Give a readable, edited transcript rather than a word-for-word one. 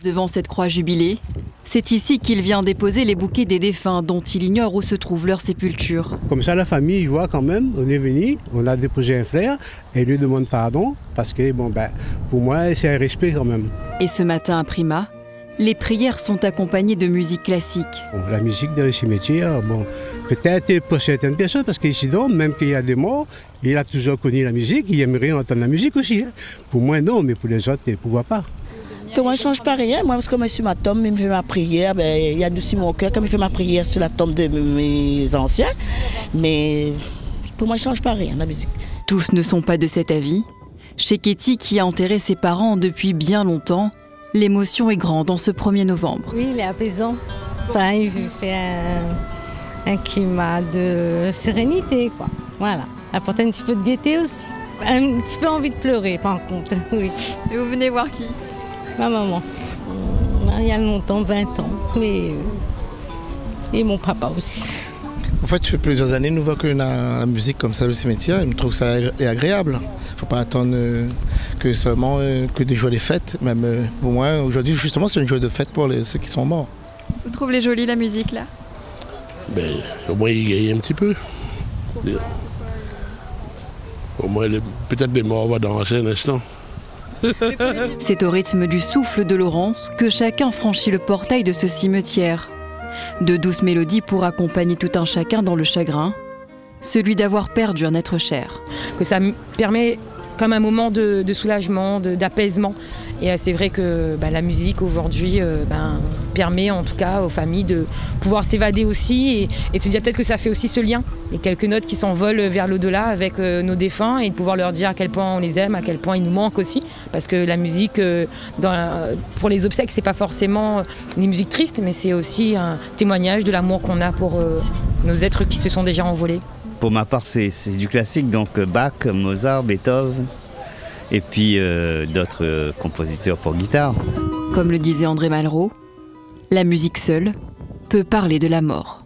Devant cette croix jubilée, c'est ici qu'il vient déposer les bouquets des défunts dont il ignore où se trouve leur sépulture. Comme ça, la famille voit quand même, on est venu, on a déposé un frère et lui demande pardon parce que pour moi, c'est un respect quand même. Et ce matin à Prima, les prières sont accompagnées de musique classique. La musique dans le cimetière, peut-être pour certaines personnes, parce qu'ici, même qu'il y a des morts, il a toujours connu la musique, il aimerait entendre la musique aussi. Pour moi, non, mais pour les autres, pourquoi pas? Pour moi, je ne change pas rien. Moi, parce que moi, sur ma tombe, il me fait ma prière. Il adoucit mon cœur comme il fait ma prière sur la tombe de mes anciens. Mais pour moi, je ne change pas rien, la musique. Tous ne sont pas de cet avis. Chez Ketty, qui a enterré ses parents depuis bien longtemps, l'émotion est grande en ce 1er novembre. Oui, il est apaisant. Enfin, il fait un climat de sérénité, quoi. Voilà. Apporte un petit peu de gaieté aussi. Un petit peu envie de pleurer, par contre. Oui. Et vous venez voir qui? Ma maman. Il y a longtemps, 20 ans. Et mon papa aussi. En fait, ça fait plusieurs années, nous voyons que la musique comme ça, le cimetière, je me trouve que ça est agréable. Il ne faut pas attendre que seulement que des joies des fêtes. Même pour moi, aujourd'hui, justement, c'est une joie de fête pour ceux qui sont morts. Vous trouvez jolie la musique là? Au moins, il gagne un petit peu. Au moins, peut-être les morts vont danser un instant. C'est au rythme du souffle de Laurence que chacun franchit le portail de ce cimetière. De douces mélodies pour accompagner tout un chacun dans le chagrin, celui d'avoir perdu un être cher. Que ça permet comme un moment de soulagement, d'apaisement. Et c'est vrai que la musique aujourd'hui permet en tout cas aux familles de pouvoir s'évader aussi et de se dire peut-être que ça fait aussi ce lien. Et quelques notes qui s'envolent vers l'au-delà avec nos défunts et de pouvoir leur dire à quel point on les aime, à quel point ils nous manquent aussi. Parce que la musique, pour les obsèques, c'est pas forcément une musique triste, mais c'est aussi un témoignage de l'amour qu'on a pour nos êtres qui se sont déjà envolés. Pour ma part, c'est du classique, donc Bach, Mozart, Beethoven, et puis d'autres compositeurs pour guitare. Comme le disait André Malraux, la musique seule peut parler de la mort.